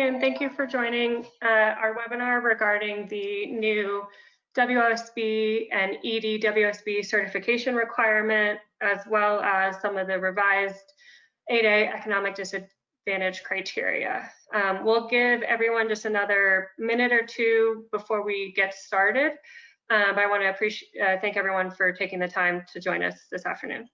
And thank you for joining our webinar regarding the new WOSB and EDWOSB certification requirement, as well as some of the revised 8A economic disadvantage criteria. We'll give everyone just another minute or two before we get started. But I want to thank everyone for taking the time to join us this afternoon.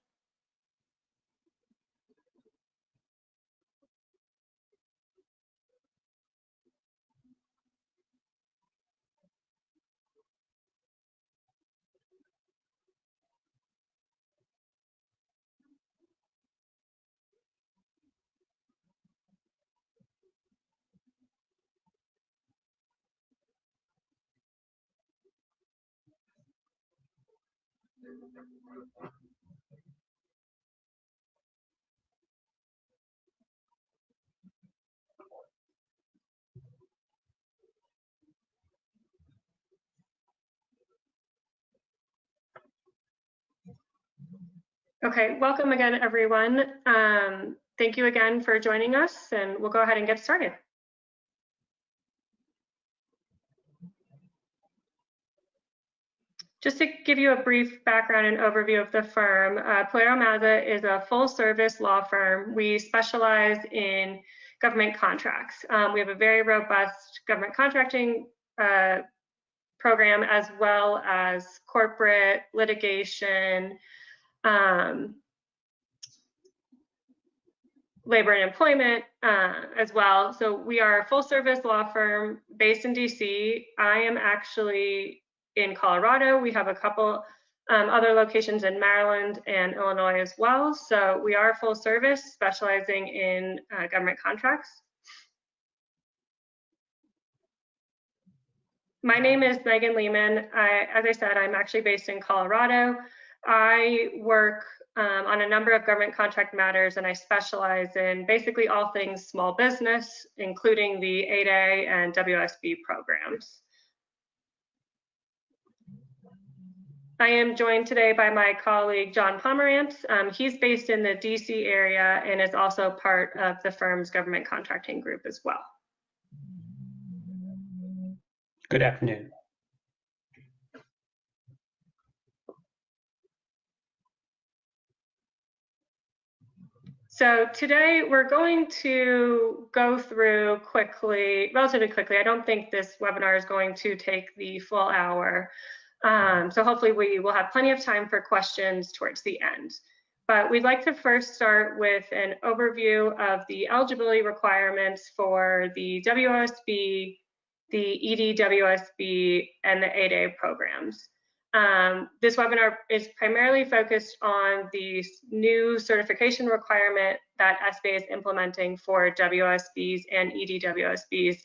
Okay, welcome again, everyone. Thank you again for joining us, and we'll go ahead and get started. Just to give you a brief background and overview of the firm, PilieroMazza is a full-service law firm. We specialize in government contracts. We have a very robust government contracting program, as well as corporate litigation, labor and employment as well. So we are a full-service law firm based in DC. I am actually in Colorado. We have a couple other locations in Maryland and Illinois as well. So we are full service, specializing in government contracts. My name is Megan Lehman. As I said, I'm actually based in Colorado. I work on a number of government contract matters, and I specialize in basically all things small business, including the 8A and WSB programs. I am joined today by my colleague, John Pomerantz. He's based in the DC area and is also part of the firm's government contracting group as well. Good afternoon. So today we're going to go through relatively quickly. I don't think this webinar is going to take the full hour. So hopefully we will have plenty of time for questions towards the end. But we'd like to first start with an overview of the eligibility requirements for the WOSB, the EDWOSB, and the 8A programs. This webinar is primarily focused on the new certification requirement that SBA is implementing for WOSBs and EDWOSBs.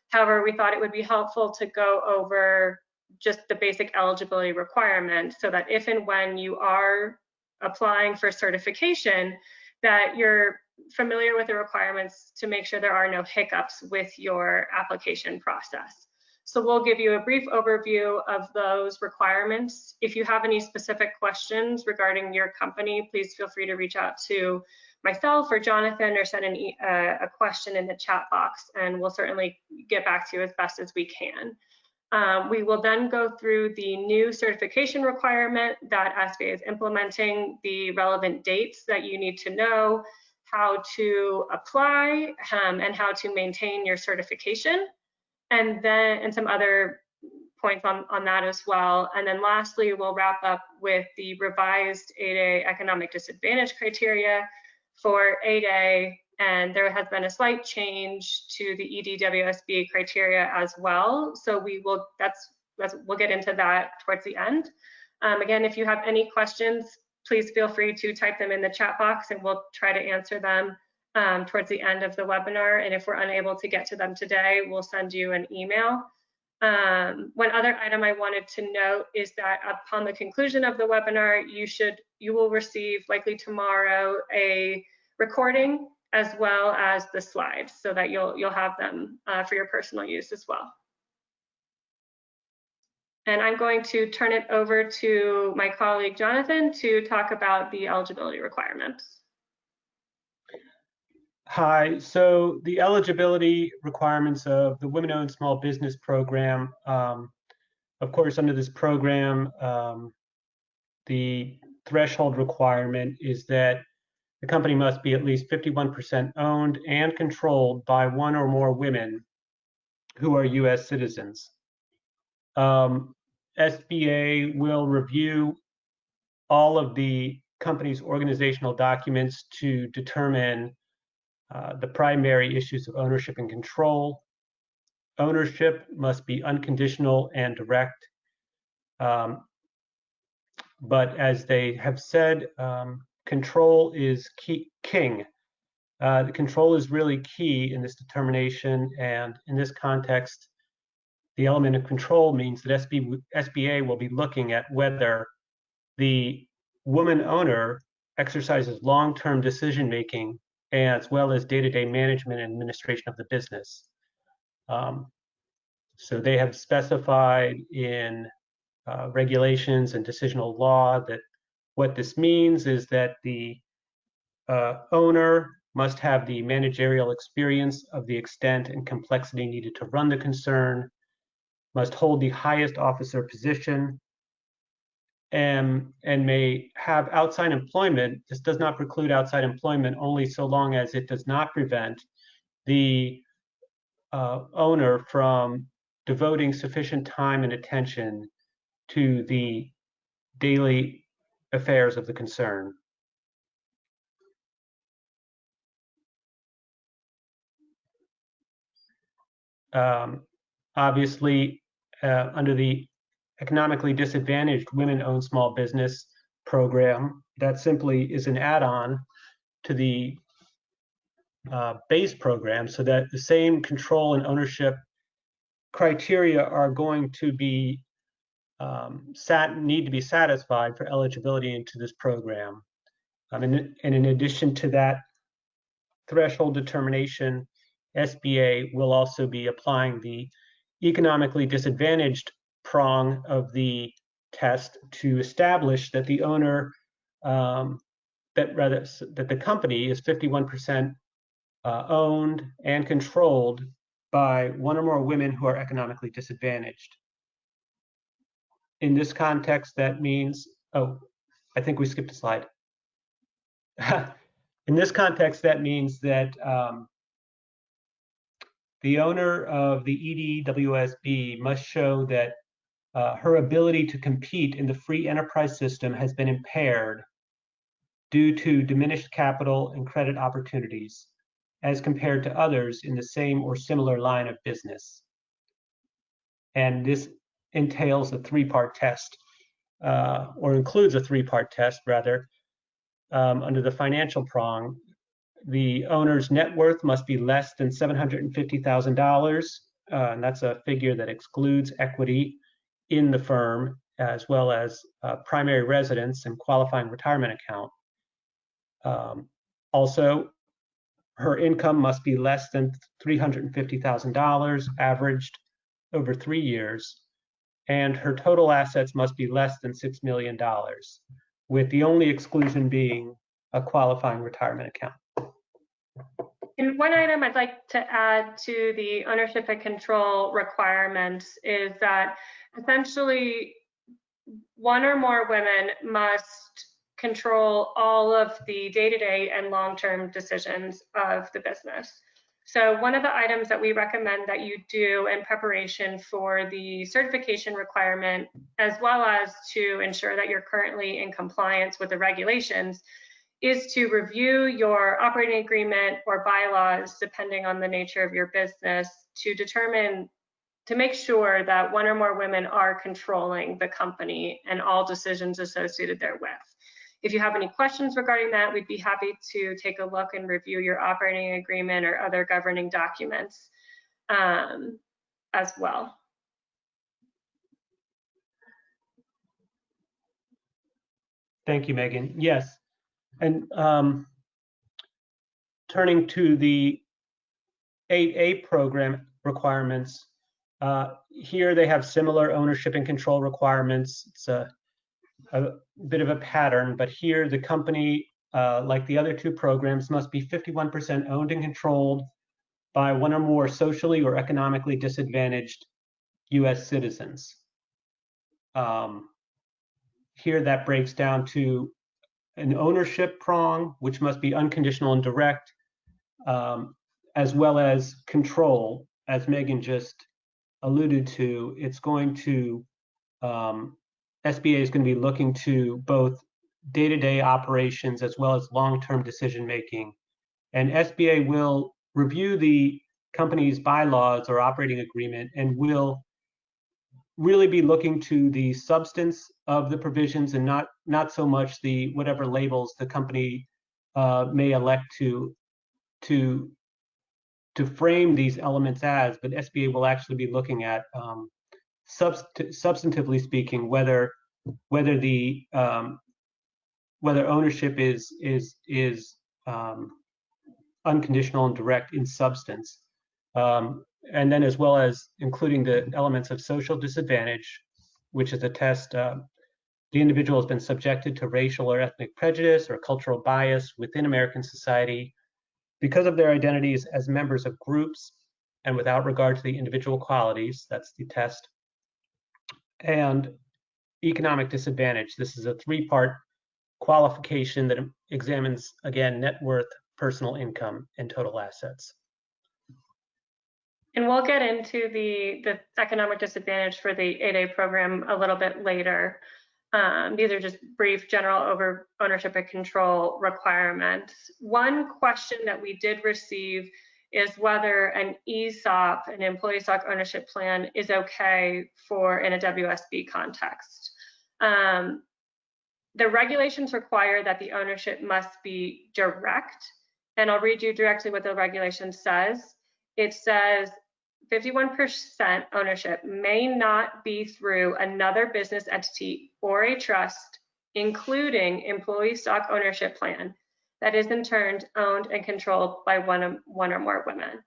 However, we thought it would be helpful to go over just the basic eligibility requirements, so that if and when you are applying for certification, that you're familiar with the requirements to make sure there are no hiccups with your application process. So we'll give you a brief overview of those requirements. If you have any specific questions regarding your company, please feel free to reach out to myself or Jonathan, or send a question in the chat box, and we'll certainly get back to you as best as we can. We will then go through the new certification requirement that SBA is implementing, the relevant dates that you need to know, how to apply, and how to maintain your certification, and some other points on that as well. And then lastly, we'll wrap up with the revised 8A economic disadvantage criteria for 8A. And there has been a slight change to the EDWOSB criteria as well. So we'll get into that towards the end. Again, if you have any questions, please feel free to type them in the chat box, and we'll try to answer them towards the end of the webinar. And if we're unable to get to them today, we'll send you an email. One other item I wanted to note is that upon the conclusion of the webinar, you will receive, likely tomorrow, a recording as well as the slides, so that you'll have them for your personal use as well. And I'm going to turn it over to my colleague Jonathan to talk about the eligibility requirements. Hi, so the eligibility requirements of the Women-Owned Small Business Program, of course, under this program, the threshold requirement is that the company must be at least 51% owned and controlled by one or more women who are US citizens. SBA will review all of the company's organizational documents to determine the primary issues of ownership and control. Ownership must be unconditional and direct. But as they have said, control is king. The control is really key in this determination, and in this context, the element of control means that SBA will be looking at whether the woman owner exercises long-term decision-making as well as day-to-day management and administration of the business. So they have specified in regulations and decisional law that what this means is that the owner must have the managerial experience of the extent and complexity needed to run the concern, must hold the highest officer position, and may have outside employment. This does not preclude outside employment only so long as it does not prevent the owner from devoting sufficient time and attention to the daily affairs of the concern. Obviously, under the economically disadvantaged women-owned small business program, that simply is an add-on to the base program, so that the same control and ownership criteria are going to be need to be satisfied for eligibility into this program. And in addition to that threshold determination, SBA will also be applying the economically disadvantaged prong of the test to establish that the owner, that the company is 51% owned and controlled by one or more women who are economically disadvantaged. In this context, that means, oh, I think we skipped a slide. In this context, that means that the owner of the EDWOSB must show that her ability to compete in the free enterprise system has been impaired due to diminished capital and credit opportunities as compared to others in the same or similar line of business. And this entails a three-part test, or includes a three-part test, rather. Under the financial prong, the owner's net worth must be less than $750,000, and that's a figure that excludes equity in the firm, as well as primary residence and qualifying retirement account. Also, her income must be less than $350,000 averaged over 3 years, and her total assets must be less than $6 million, with the only exclusion being a qualifying retirement account. And one item I'd like to add to the ownership and control requirements is that essentially one or more women must control all of the day-to-day and long-term decisions of the business. So one of the items that we recommend that you do in preparation for the certification requirement, as well as to ensure that you're currently in compliance with the regulations, is to review your operating agreement or bylaws, depending on the nature of your business, to make sure that one or more women are controlling the company and all decisions associated therewith. If you have any questions regarding that, we'd be happy to take a look and review your operating agreement or other governing documents as well. Thank you, Megan. Yes, and turning to the 8A program requirements, here they have similar ownership and control requirements. It's a bit of a pattern, but here the company like the other two programs, must be 51% owned and controlled by one or more socially or economically disadvantaged U.S. citizens. Here that breaks down to an ownership prong, which must be unconditional and direct, as well as control, as Megan just alluded to. It's going to, SBA is going to be looking to both day-to-day operations as well as long-term decision-making. And SBA will review the company's bylaws or operating agreement and will really be looking to the substance of the provisions and not so much the whatever labels the company may elect to frame these elements as, but SBA will actually be looking at substantively speaking whether ownership is unconditional and direct in substance. And then as well as including the elements of social disadvantage, which is a test. The individual has been subjected to racial or ethnic prejudice or cultural bias within American society because of their identities as members of groups and without regard to the individual qualities. That's the test. And economic disadvantage. This is a three-part qualification that examines, again, net worth, personal income, and total assets. And we'll get into the economic disadvantage for the 8A program a little bit later. These are just brief general over ownership and control requirements. One question that we did receive is whether an ESOP, an employee stock ownership plan, is okay in a WSB context. The regulations require that the ownership must be direct, and I'll read you directly what the regulation says. It says 51% ownership may not be through another business entity or a trust, including employee stock ownership plan, that is in turn owned and controlled by one or more women.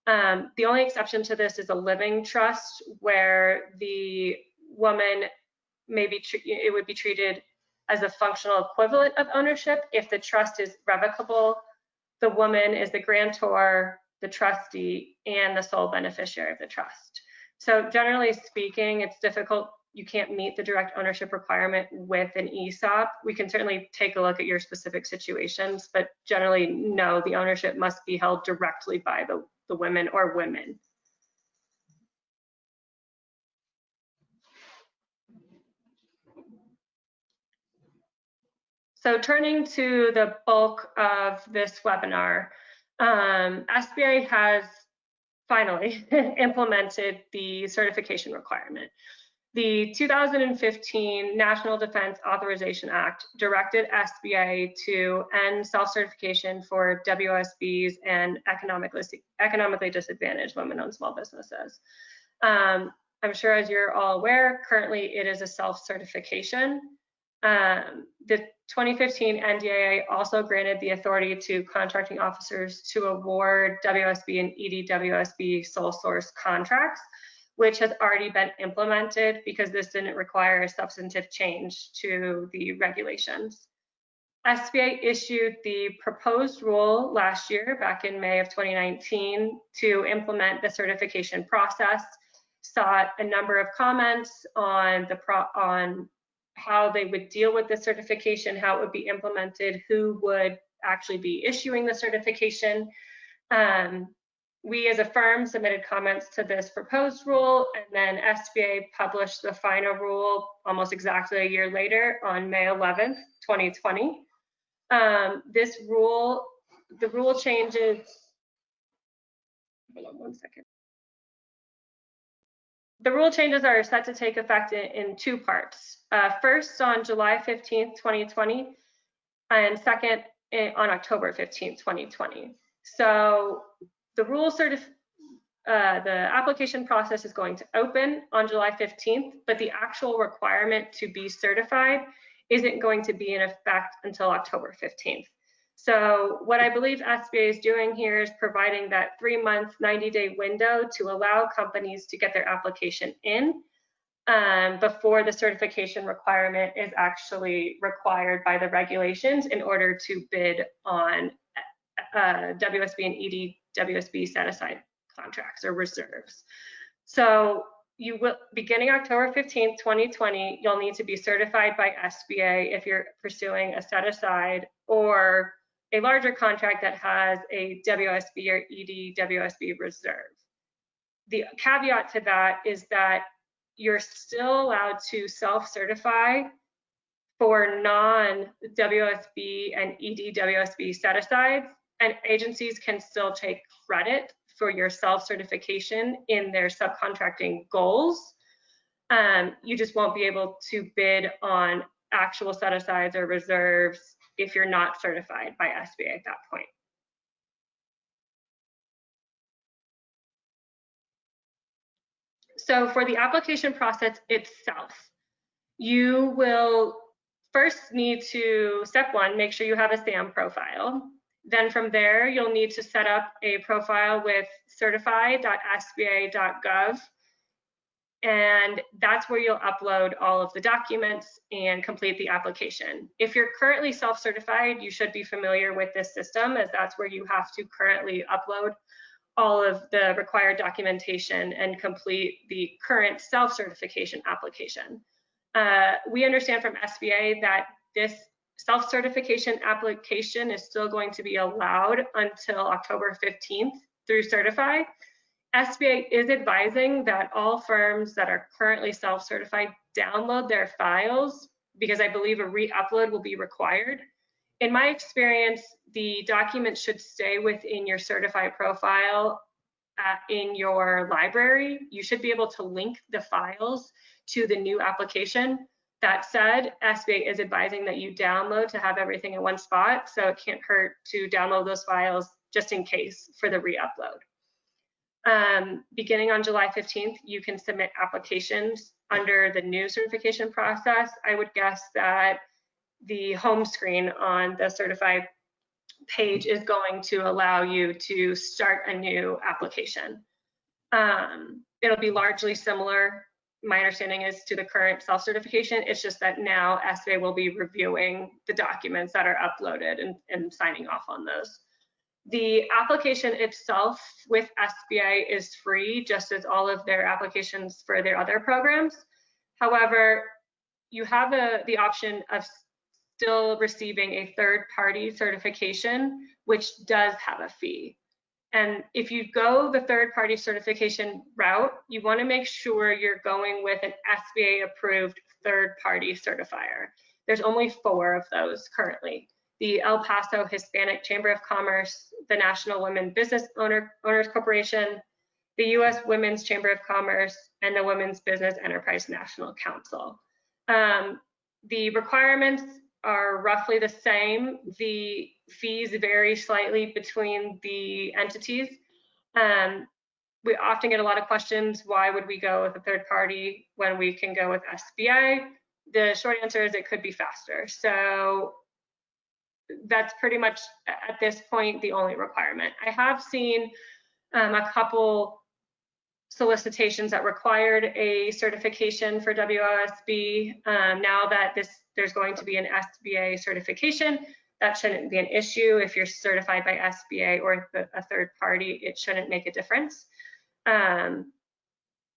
The only exception to this is a living trust, where the woman it would be treated as a functional equivalent of ownership. If the trust is revocable, the woman is the grantor, the trustee, and the sole beneficiary of the trust. So generally speaking, it's difficult. You can't meet the direct ownership requirement with an ESOP. We can certainly take a look at your specific situations, but generally, no, the ownership must be held directly by the women or women. So turning to the bulk of this webinar, SBA has finally implemented the certification requirement. The 2015 National Defense Authorization Act directed SBA to end self-certification for WOSBs and economically disadvantaged women-owned small businesses. I'm sure, as you're all aware, currently it is a self-certification. The 2015 NDAA also granted the authority to contracting officers to award WSB and EDWOSB sole source contracts, which has already been implemented because this didn't require a substantive change to the regulations. SBA issued the proposed rule last year, back in May of 2019, to implement the certification process, sought a number of comments on how they would deal with the certification, how it would be implemented, who would actually be issuing the certification. We as a firm submitted comments to this proposed rule, and then SBA published the final rule almost exactly a year later on May 11th, 2020. The rule changes, hold on one second. The rule changes are set to take effect in two parts. First on July 15th, 2020, and second on October 15th, 2020. So the application process is going to open on July 15th, but the actual requirement to be certified isn't going to be in effect until October 15th. So what I believe SBA is doing here is providing that 3-month, 90-day window to allow companies to get their application in. before the certification requirement is actually required by the regulations in order to bid on WSB and EDWSB set-aside contracts or reserves. So you will, beginning October 15th, 2020, you'll need to be certified by SBA if you're pursuing a set-aside or a larger contract that has a WSB or EDWSB reserve. The caveat to that is that you're still allowed to self-certify for non-WSB and EDWSB set-asides, and agencies can still take credit for your self-certification in their subcontracting goals. You just won't be able to bid on actual set-asides or reserves if you're not certified by SBA at that point. So for the application process itself, you will first need to, step one, make sure you have a SAM profile. Then from there, you'll need to set up a profile with certify.sba.gov. And that's where you'll upload all of the documents and complete the application. If you're currently self-certified, you should be familiar with this system, as that's where you have to currently upload all of the required documentation and complete the current self-certification application. We understand from SBA that this self-certification application is still going to be allowed until October 15th through Certify. SBA is advising that all firms that are currently self-certified download their files because I believe a re-upload will be required. In my experience, the documents should stay within your certified profile in your library. You should be able to link the files to the new application. That said, SBA is advising that you download to have everything in one spot, so it can't hurt to download those files just in case for the re-upload. Beginning on July 15th, you can submit applications under the new certification process. I would guess that the home screen on the certified page is going to allow you to start a new application. It'll be largely similar, my understanding is, to the current self-certification. It's just that now SBA will be reviewing the documents that are uploaded and signing off on those. The application itself with SBA is free, just as all of their applications for their other programs. However, you have the option of still receiving a third-party certification, which does have a fee. And if you go the third-party certification route, you want to make sure you're going with an SBA-approved third-party certifier. There's only 4 of those currently: the El Paso Hispanic Chamber of Commerce, the National Women Business Owners Corporation, the U.S. Women's Chamber of Commerce, and the Women's Business Enterprise National Council. The requirements are roughly the same. The fees vary slightly between the entities. We often get a lot of questions, why would we go with a third party when we can go with SBA? The short answer is it could be faster. So that's pretty much at this point the only requirement. I have seen a couple solicitations that required a certification for WOSB. Now that there's going to be an SBA certification, that shouldn't be an issue. If you're certified by SBA or a third party, it shouldn't make a difference.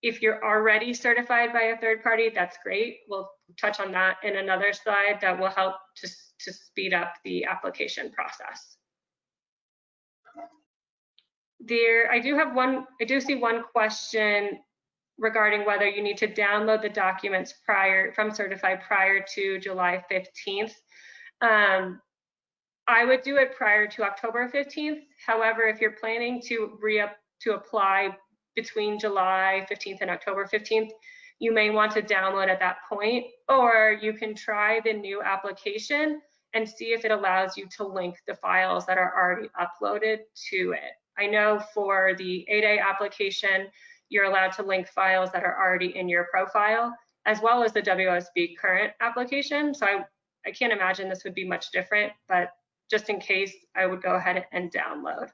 If you're already certified by a third party, that's great. We'll touch on that in another slide that will help to speed up the application process. I do see one question regarding whether you need to download the documents from Certified prior to July 15th. I would do it prior to October 15th. However, if you're planning to apply between July 15th and October 15th, you may want to download at that point, or you can try the new application and see if it allows you to link the files that are already uploaded to it. I know for the 8A application, you're allowed to link files that are already in your profile, as well as the WOSB current application. So I can't imagine this would be much different, but just in case, I would go ahead and download.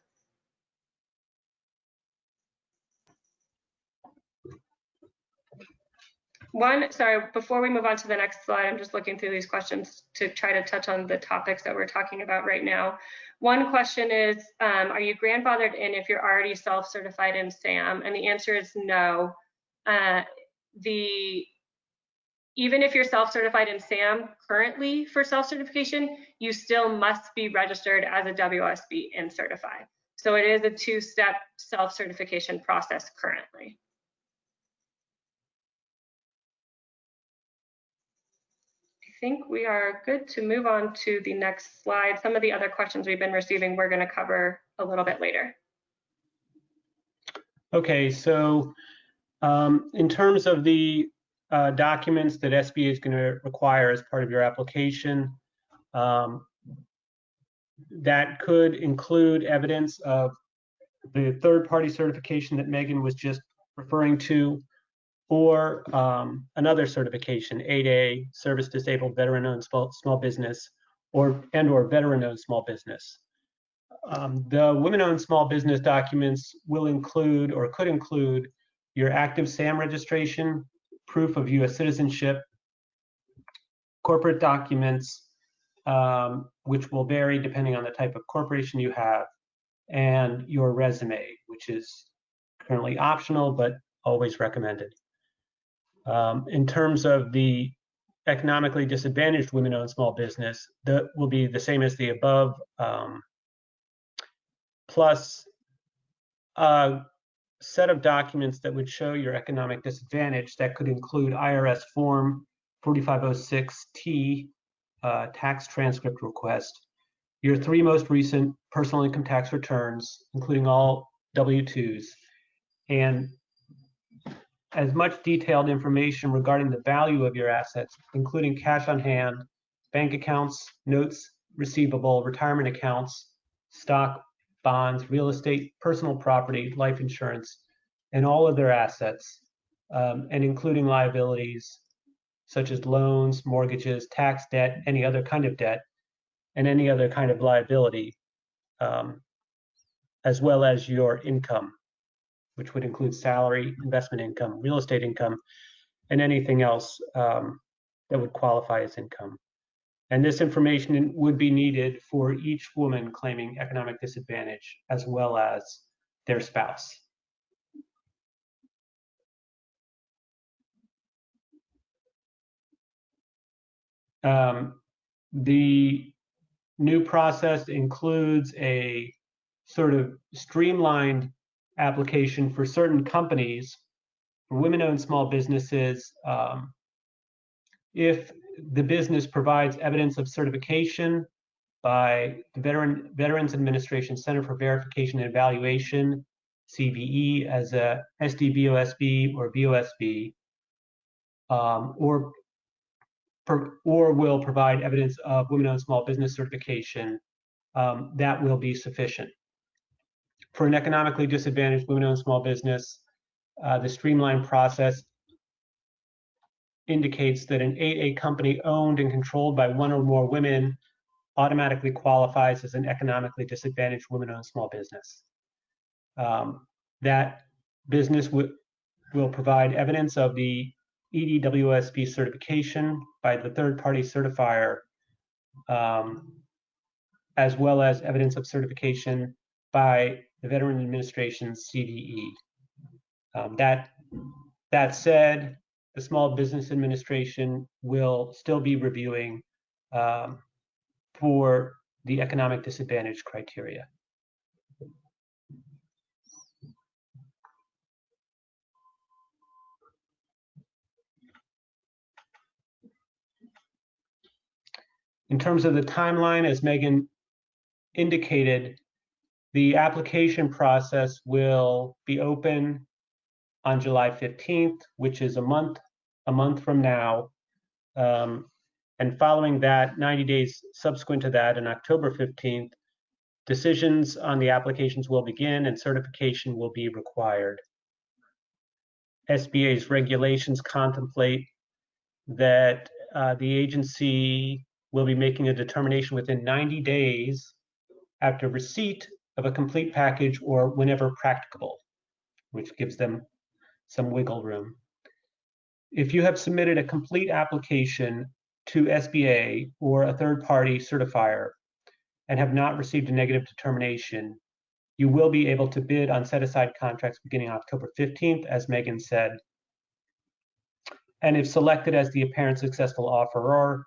Sorry, before we move on to the next slide, I'm just looking through these questions to try to touch on the topics that we're talking about right now. One question is, are you grandfathered in if you're already self-certified in SAM? And the answer is no. Even if you're self-certified in SAM currently for self-certification, you still must be registered as a WOSB and certified. So it is a two-step self-certification process currently. I think we are good to move on to the next slide. Some of the other questions we've been receiving, we're going to cover a little bit later. Okay, so in terms of the documents that SBA is going to require as part of your application, that could include evidence of the third-party certification that Megan was just referring to, or another certification, 8A, Service Disabled Veteran-Owned Small Business, or Veteran-Owned Small Business. The Women-Owned Small Business documents will include, or could include, your active SAM registration, proof of U.S. citizenship, corporate documents, which will vary depending on the type of corporation you have, and your resume, which is currently optional but always recommended. In terms of the economically disadvantaged women-owned small business, that will be the same as the above, plus a set of documents that would show your economic disadvantage that could include IRS Form 4506T, tax transcript request, your 3 most recent personal income tax returns, including all W-2s, and as much detailed information regarding the value of your assets, including cash on hand, bank accounts, notes receivable, retirement accounts, stock, bonds, real estate, personal property, life insurance, and all of their assets, and including liabilities such as loans, mortgages, tax debt, any other kind of debt, and any other kind of liability, as well as your income, which would include salary, investment income, real estate income, and anything else that would qualify as income. And this information would be needed for each woman claiming economic disadvantage, as well as their spouse. The new process includes a sort of streamlined application for certain companies, for women-owned small businesses. If the business provides evidence of certification by the Veterans Administration Center for Verification and Evaluation, CVE, as a SDWOSB or WOSB, or will provide evidence of women-owned small business certification, that will be sufficient. For an economically disadvantaged women-owned small business, the streamlined process indicates that an 8A company owned and controlled by 1 or more women automatically qualifies as an economically disadvantaged women-owned small business. That business will provide evidence of the EDWOSB certification by the third-party certifier, as well as evidence of certification by the Veteran Administration's CVE. That said, the Small Business Administration will still be reviewing for the economic disadvantage criteria. In terms of the timeline, as Megan indicated, the application process will be open on July 15th, which is a month from now. And following that, 90 days subsequent to that, on October 15th, decisions on the applications will begin and certification will be required. SBA's regulations contemplate that the agency will be making a determination within 90 days after receipt of a complete package or whenever practicable, which gives them some wiggle room. If you have submitted a complete application to SBA or a third-party certifier and have not received a negative determination, you will be able to bid on set-aside contracts beginning October 15th, as Megan said. And if selected as the apparent successful offeror,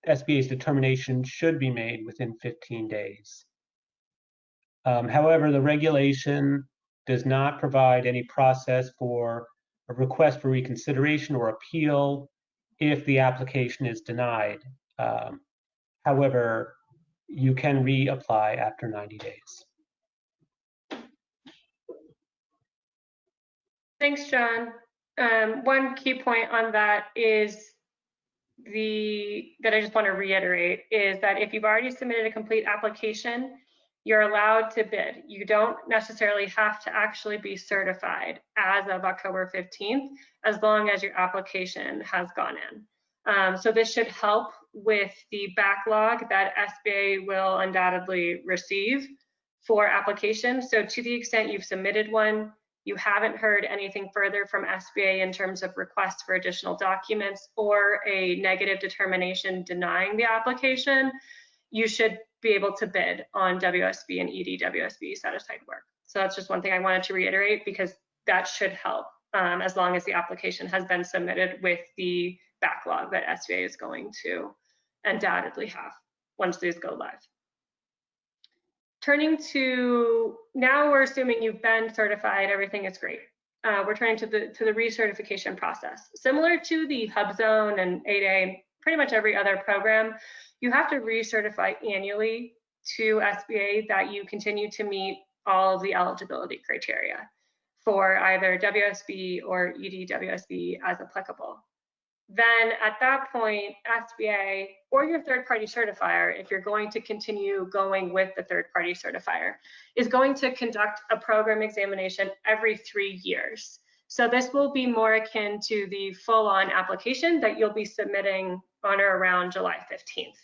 SBA's determination should be made within 15 days. However, the regulation does not provide any process for a request for reconsideration or appeal if the application is denied. However, you can reapply after 90 days. Thanks, John. One key point on that is that I just want to reiterate is that if you've already submitted a complete application, you're allowed to bid. You don't necessarily have to actually be certified as of October 15th, as long as your application has gone in. So this should help with the backlog that SBA will undoubtedly receive for applications. So to the extent you've submitted one, you haven't heard anything further from SBA in terms of requests for additional documents or a negative determination denying the application, you should be able to bid on WSB and EDWOSB set-aside work. So that's just one thing I wanted to reiterate, because that should help as long as the application has been submitted with the backlog that SBA is going to undoubtedly have once these go live. Turning to, now we're assuming you've been certified, everything is great. We're turning to the recertification process. Similar to the HubZone and 8A, pretty much every other program, you have to recertify annually to SBA that you continue to meet all of the eligibility criteria for either WSB or EDWOSB as applicable. Then at that point, SBA or your third-party certifier, if you're going to continue going with the third-party certifier, is going to conduct a program examination every 3 years. So this will be more akin to the full-on application that you'll be submitting on or around July 15th.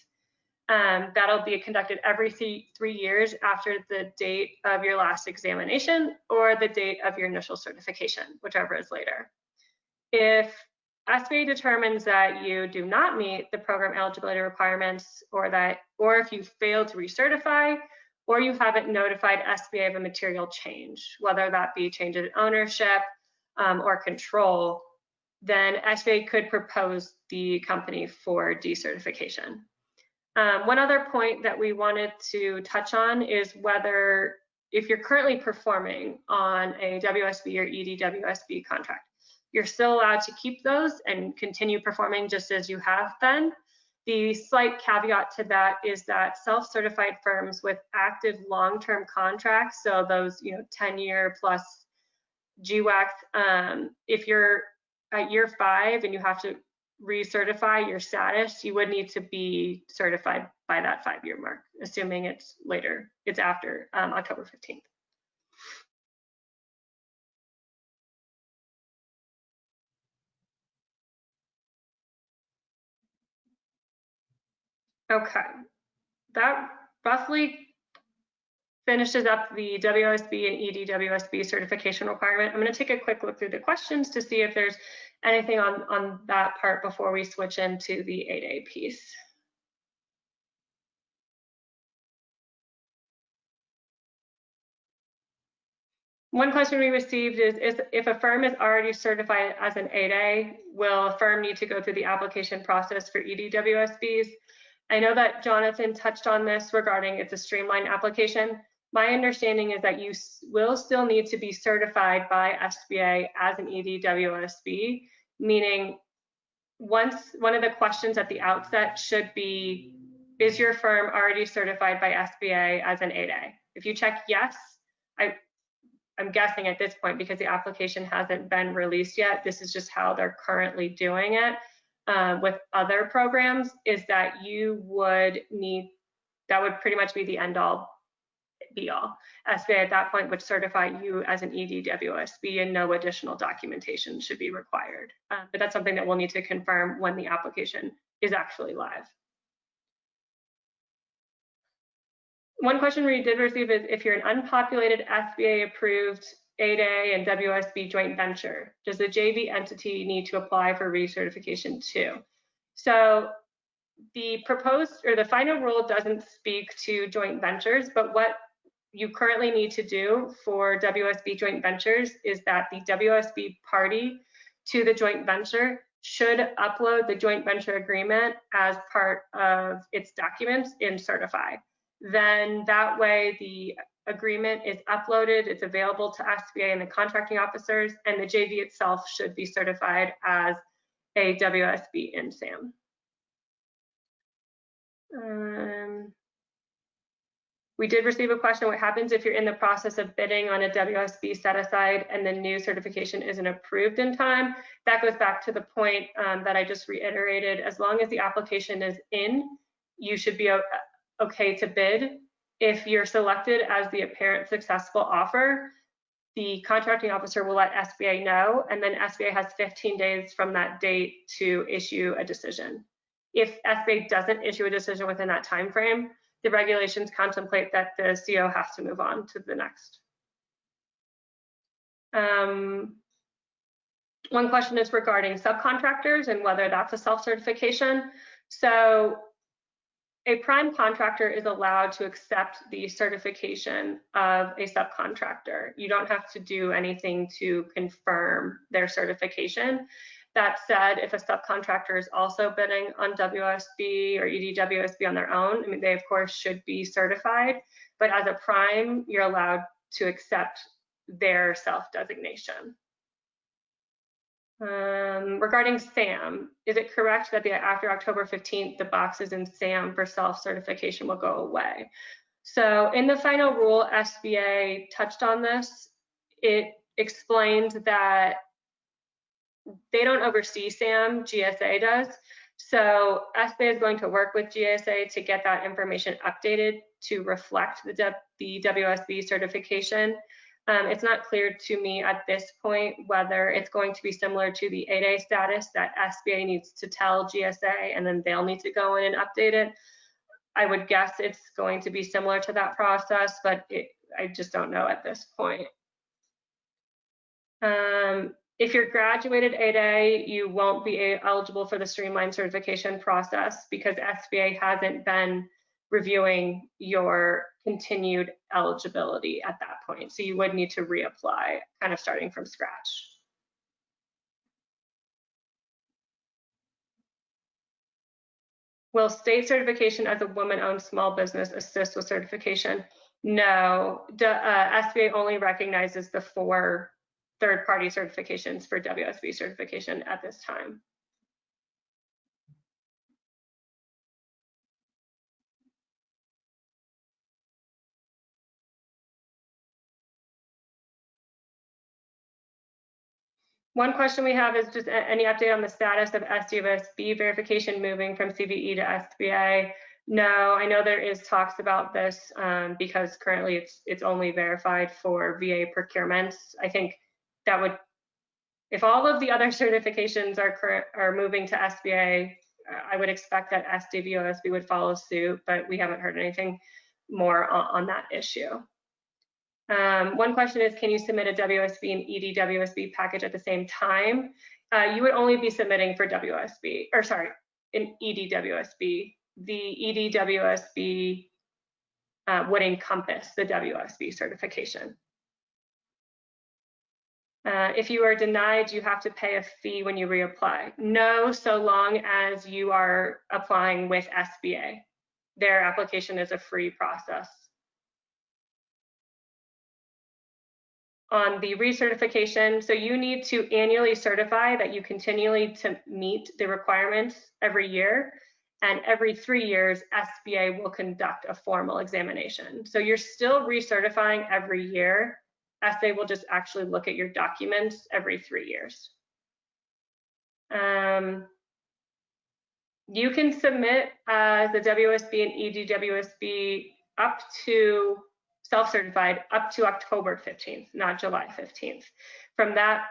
That'll be conducted every 3 years after the date of your last examination or the date of your initial certification, whichever is later. If SBA determines that you do not meet the program eligibility requirements, or if you fail to recertify, or you haven't notified SBA of a material change, whether that be change in ownership or control, then SBA could propose the company for decertification. One other point that we wanted to touch on is whether, if you're currently performing on a WSB or EDWOSB contract, you're still allowed to keep those and continue performing just as you have been. The slight caveat to that is that self-certified firms with active long-term contracts, so those 10-year plus GWAC, if you're at year 5 and you have to recertify your status, you would need to be certified by that 5-year mark, assuming it's after October 15th. Okay, that roughly finishes up the WOSB and EDWOSB certification requirement. I'm going to take a quick look through the questions to see if there's anything on that part before we switch into the 8A piece. One question we received is if a firm is already certified as an 8A, will a firm need to go through the application process for EDWOSBs? I know that Jonathan touched on this regarding it's a streamlined application. My understanding is that you will still need to be certified by SBA as an EDWOSB, meaning one of the questions at the outset should be, is your firm already certified by SBA as an 8A? If you check yes, I'm guessing at this point, because the application hasn't been released yet, this is just how they're currently doing it. With other programs, is that you would need, that would pretty much be the end all be all. SBA at that point would certify you as an EDWOSB and no additional documentation should be required. But that's something that we'll need to confirm when the application is actually live. One question we did receive is if you're an unpopulated SBA approved 8A and WSB joint venture? Does the JV entity need to apply for recertification too? So the proposed or the final rule doesn't speak to joint ventures, but what you currently need to do for WSB joint ventures is that the WSB party to the joint venture should upload the joint venture agreement as part of its documents in Certify. Then that way the agreement is uploaded, it's available to SBA and the contracting officers, and the JV itself should be certified as a WSB in SAM. We did receive a question, what happens if you're in the process of bidding on a WSB set aside and the new certification isn't approved in time? That goes back to the point that I just reiterated. As long as the application is in, you should be okay to bid. If you're selected as the apparent successful offer, the contracting officer will let SBA know, and then SBA has 15 days from that date to issue a decision. If SBA doesn't issue a decision within that time frame, the regulations contemplate that the CO has to move on to the next. One question is regarding subcontractors and whether that's a self-certification. So a prime contractor is allowed to accept the certification of a subcontractor. You don't have to do anything to confirm their certification. That said, if a subcontractor is also bidding on WSB or EDWSB on their own, I mean, they of course should be certified, but as a prime, you're allowed to accept their self-designation. Regarding SAM, is it correct that after October 15th, the boxes in SAM for self-certification will go away? So in the final rule, SBA touched on this. It explained that they don't oversee SAM, GSA does. So SBA is going to work with GSA to get that information updated to reflect the WSB certification. It's not clear to me at this point whether it's going to be similar to the 8A status that SBA needs to tell GSA and then they'll need to go in and update it. I would guess it's going to be similar to that process, but I just don't know at this point. If you're graduated 8A, you won't be eligible for the streamlined certification process because SBA hasn't been reviewing your continued eligibility at that point. So you would need to reapply, kind of starting from scratch. Will state certification as a woman-owned small business assist with certification? No, SBA only recognizes the 4 third-party certifications for WSB certification at this time. One question we have is just any update on the status of SDWSB verification moving from CVE to SBA? No, I know there is talks about this because currently it's only verified for VA procurements. I think that would, if all of the other certifications are moving to SBA, I would expect that SDWSB would follow suit, but we haven't heard anything more on that issue. One question is, can you submit a WSB and EDWOSB package at the same time? You would only be submitting for WSB, or sorry, an EDWOSB. The EDWOSB would encompass the WSB certification. If you are denied, you have to pay a fee when you reapply. No, so long as you are applying with SBA. Their application is a free process. On the recertification, so you need to annually certify that you continually to meet the requirements every year, and every 3 years, SBA will conduct a formal examination. So you're still recertifying every year. SBA will just actually look at your documents every 3 years. You can submit the WSB and EDWOSB up to self-certified up to October 15th, not July 15th. From that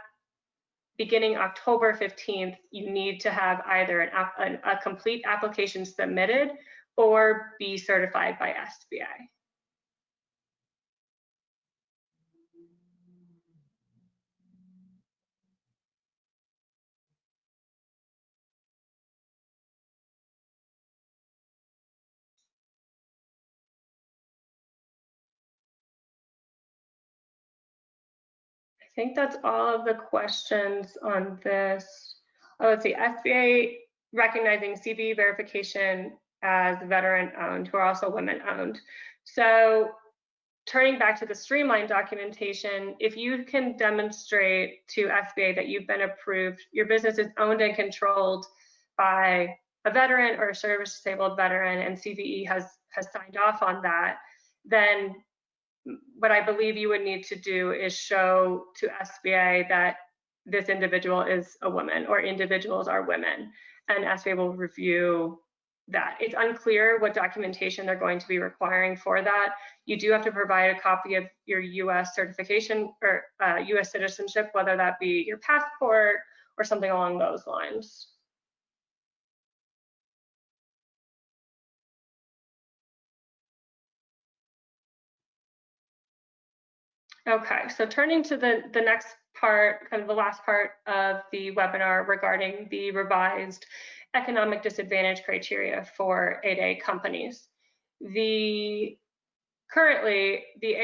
beginning October 15th, you need to have either a complete application submitted or be certified by SBA. think that's all of the questions on this. Oh, let's see, SBA recognizing CVE verification as veteran-owned, who are also women-owned. So turning back to the streamlined documentation, if you can demonstrate to SBA that you've been approved, your business is owned and controlled by a veteran or a service-disabled veteran, and CVE has signed off on that, then what I believe you would need to do is show to SBA that this individual is a woman or individuals are women, and SBA will review that. It's unclear what documentation they're going to be requiring for that. You do have to provide a copy of your US certification or US citizenship, whether that be your passport or something along those lines. Okay, so turning to the next part, kind of the last part of the webinar regarding the revised economic disadvantage criteria for 8A companies. Currently, the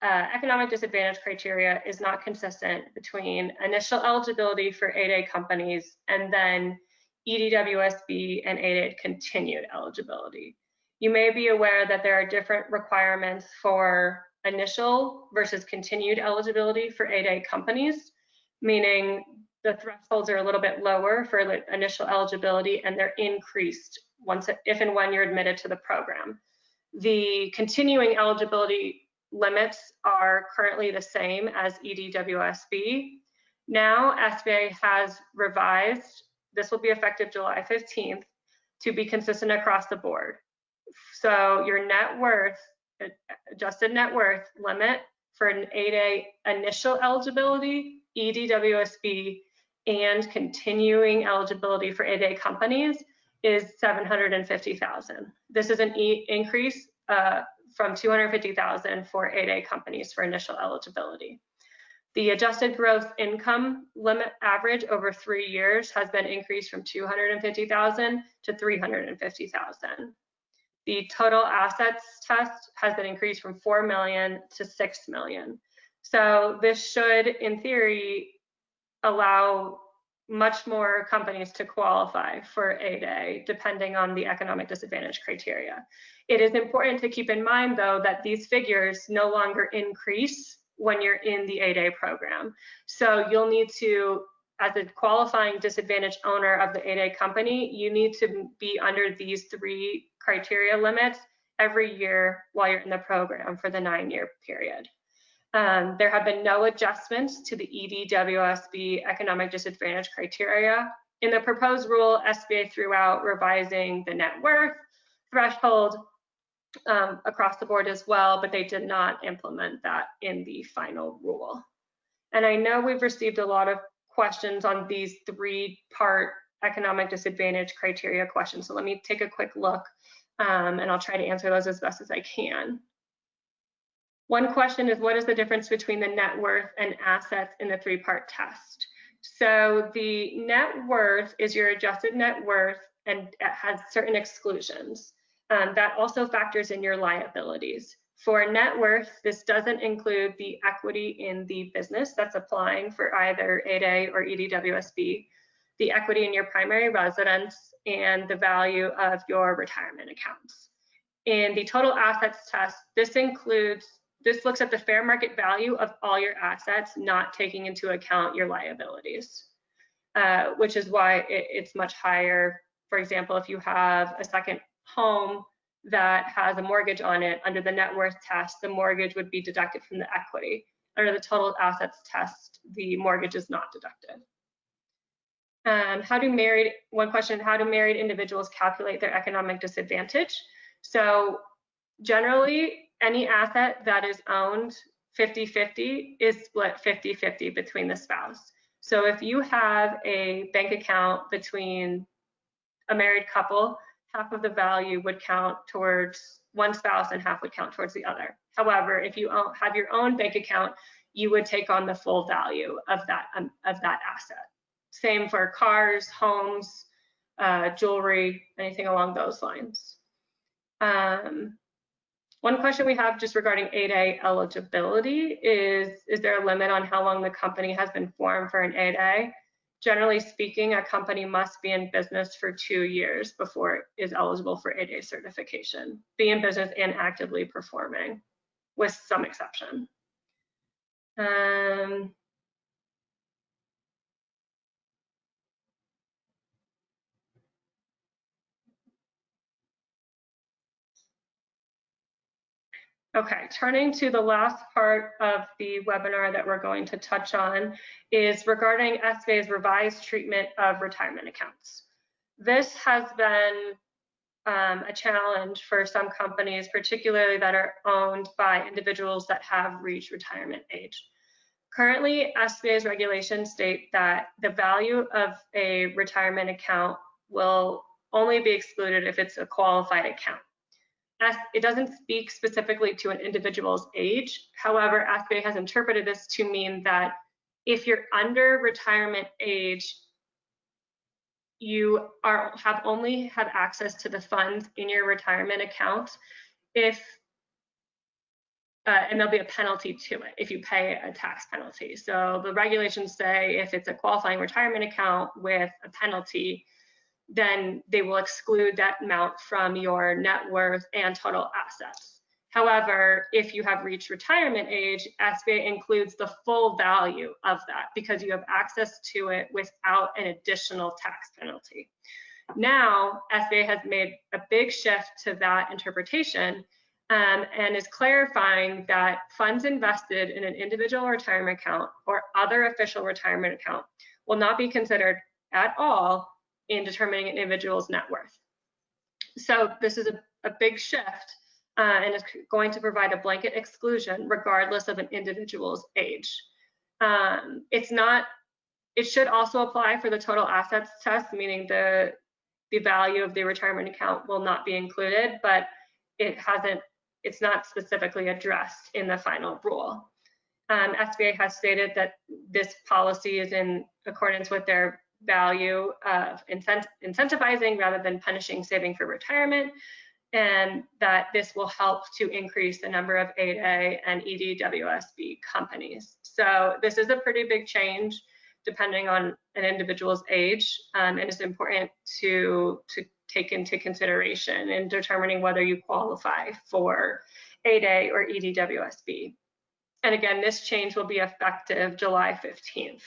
economic disadvantage criteria is not consistent between initial eligibility for 8A companies and then EDWOSB and 8A continued eligibility. You may be aware that there are different requirements for initial versus continued eligibility for 8A companies, meaning the thresholds are a little bit lower for initial eligibility and they're increased if and when you're admitted to the program. The continuing eligibility limits are currently the same as EDWOSB. Now SBA has revised, this will be effective July 15th, to be consistent across the board. So your net worth, adjusted net worth limit for an 8A initial eligibility, EDWOSB, and continuing eligibility for 8A companies is $750,000. This is an increase from $250,000 for 8A companies for initial eligibility. The adjusted gross income limit average over 3 years has been increased from $250,000 to $350,000. The total assets test has been increased from 4 million to 6 million. So this should, in theory, allow much more companies to qualify for 8A, depending on the economic disadvantage criteria. It is important to keep in mind, though, that these figures no longer increase when you're in the 8A program. So you'll need to, as a qualifying disadvantaged owner of the 8A company, you need to be under these 3 criteria limits every year while you're in the program for the 9-year period. There have been no adjustments to the EDWOSB economic disadvantage criteria. In the proposed rule, SBA threw out revising the net worth threshold across the board as well, but they did not implement that in the final rule. And I know we've received a lot of questions on these 3-part economic disadvantage criteria questions. So let me take a quick look and I'll try to answer those as best as I can. One question is, what is the difference between the net worth and assets in the 3-part test? So the net worth is your adjusted net worth, and it has certain exclusions. That also factors in your liabilities. For net worth, this doesn't include the equity in the business that's applying for either 8A or EDWOSB, the equity in your primary residence, and the value of your retirement accounts. In the total assets test, this looks at the fair market value of all your assets, not taking into account your liabilities, which is why it's much higher. For example, if you have a second home that has a mortgage on it, under the net worth test, the mortgage would be deducted from the equity. Under the total assets test, the mortgage is not deducted. One question, how do married individuals calculate their economic disadvantage? So generally, any asset that is owned 50-50 is split 50-50 between the spouse. So if you have a bank account between a married couple, half of the value would count towards one spouse and half would count towards the other. However, if you have your own bank account, you would take on the full value of that asset. Same for cars, homes, jewelry, anything along those lines. One question we have just regarding 8A eligibility is there a limit on how long the company has been formed for an 8A? Generally speaking, a company must be in business for 2 years before it is eligible for 8A certification, be in business and actively performing, with some exception. Okay, turning to the last part of the webinar that we're going to touch on is regarding SBA's revised treatment of retirement accounts. This has been a challenge for some companies, particularly that are owned by individuals that have reached retirement age. Currently, SBA's regulations state that the value of a retirement account will only be excluded if it's a qualified account. It doesn't speak specifically to an individual's age. However, SBA has interpreted this to mean that if you're under retirement age, you only have access to the funds in your retirement account if, and there'll be a penalty to it if you pay a tax penalty. So the regulations say if it's a qualifying retirement account with a penalty, then they will exclude that amount from your net worth and total assets. However, if you have reached retirement age, SBA includes the full value of that because you have access to it without an additional tax penalty. Now, SBA has made a big shift to that interpretation and is clarifying that funds invested in an individual retirement account or other official retirement account will not be considered at all in determining an individual's net worth. So this is a big shift and is going to provide a blanket exclusion regardless of an individual's age. It should also apply for the total assets test, meaning the value of the retirement account will not be included, but it's not specifically addressed in the final rule. SBA has stated that this policy is in accordance with their value of incentivizing rather than punishing saving for retirement, and that this will help to increase the number of 8A and EDWOSB companies. So this is a pretty big change depending on an individual's age, and it's important to take into consideration in determining whether you qualify for 8A or EDWOSB. And again, this change will be effective July 15th.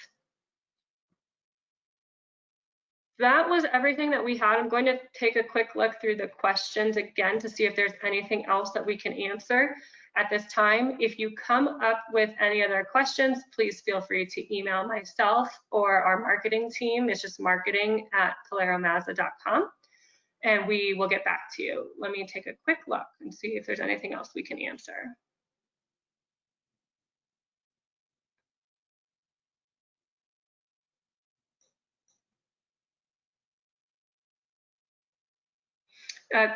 That was everything that we had. I'm going to take a quick look through the questions again to see if there's anything else that we can answer at this time. If you come up with any other questions, please feel free to email myself or our marketing team. It's just marketing@PilieroMazza.com, and we will get back to you. Let me take a quick look and see if there's anything else we can answer.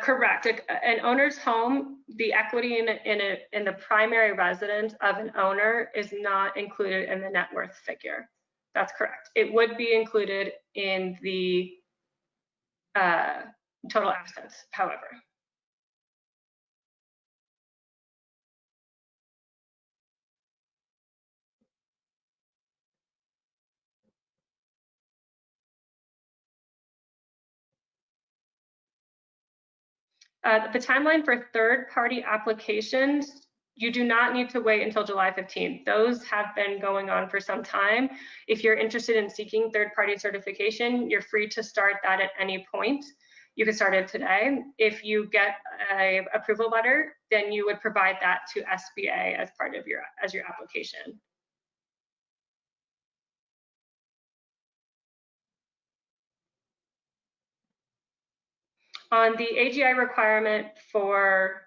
Correct. An owner's home, the equity in the primary residence of an owner is not included in the net worth figure. That's correct. It would be included in the total assets, however. The timeline for third-party applications, you do not need to wait until July 15th. Those have been going on for some time. If you're interested in seeking third-party certification, you're free to start that at any point. You can start it today. If you get an approval letter, then you would provide that to SBA as part of your application. On the AGI requirement for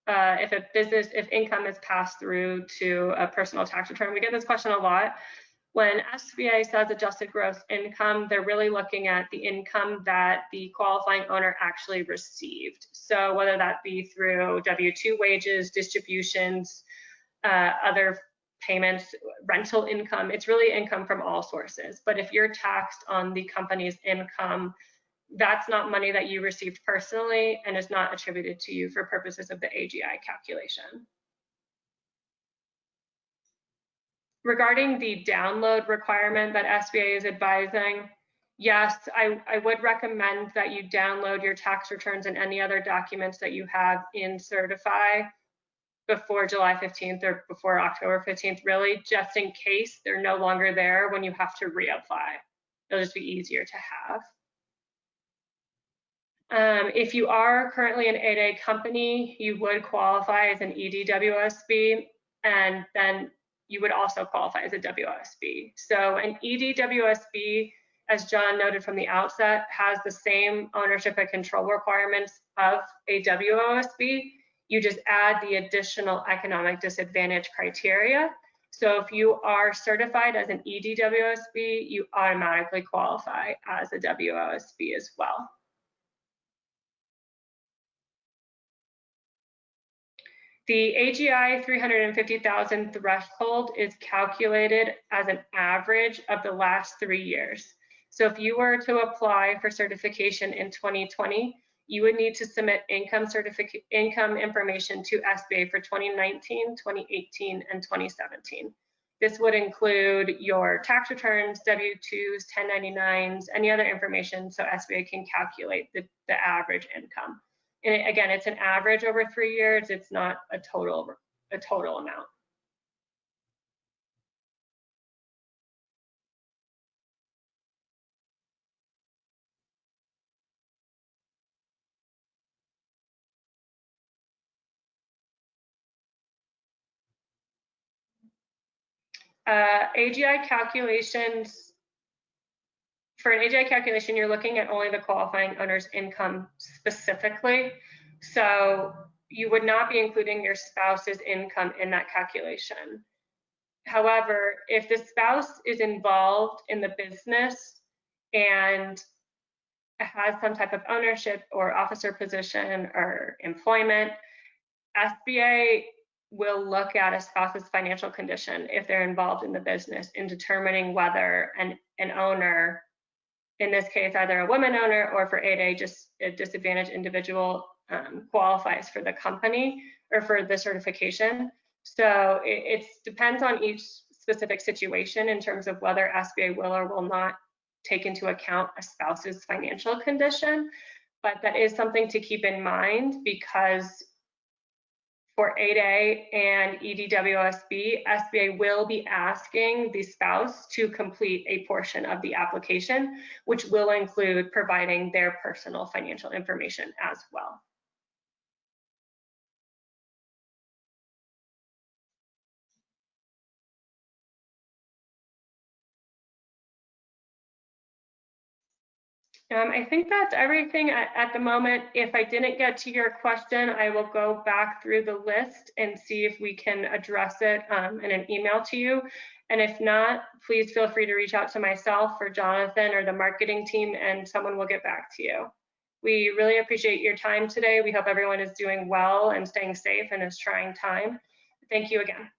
if income is passed through to a personal tax return, we get this question a lot. When SBA says adjusted gross income, they're really looking at the income that the qualifying owner actually received. So whether that be through W-2 wages, distributions, other payments, rental income, it's really income from all sources. But if you're taxed on the company's income that's not money that you received personally and is not attributed to you for purposes of the AGI calculation. Regarding the download requirement that SBA is advising, yes, I would recommend that you download your tax returns and any other documents that you have in Certify before July 15th or before October 15th, really, just in case they're no longer there when you have to reapply. It'll just be easier to have. If you are currently an 8A company, you would qualify as an EDWOSB, and then you would also qualify as a WOSB. So an EDWOSB, as John noted from the outset, has the same ownership and control requirements of a WOSB. You just add the additional economic disadvantage criteria. So if you are certified as an EDWOSB, you automatically qualify as a WOSB as well. The AGI 350,000 threshold is calculated as an average of the last 3 years. So if you were to apply for certification in 2020, you would need to submit income information to SBA for 2019, 2018, and 2017. This would include your tax returns, W-2s, 1099s, any other information, so SBA can calculate the average income. And again, it's an average over 3 years. It's not a total amount. AGI calculations, for an AGI calculation, you're looking at only the qualifying owner's income specifically. So you would not be including your spouse's income in that calculation. However, if the spouse is involved in the business and has some type of ownership or officer position or employment, SBA will look at a spouse's financial condition if they're involved in the business in determining whether an owner, in this case either a woman owner or for 8A just a disadvantaged individual, qualifies for the company or for the certification. So it depends on each specific situation in terms of whether SBA will or will not take into account a spouse's financial condition. But that is something to keep in mind, because for 8A and EDWOSB, SBA will be asking the spouse to complete a portion of the application, which will include providing their personal financial information as well. I think that's everything at the moment. If I didn't get to your question, I will go back through the list and see if we can address it in an email to you. And if not, please feel free to reach out to myself or Jonathan or the marketing team, and someone will get back to you. We really appreciate your time today. We hope everyone is doing well and staying safe in this trying time. Thank you again.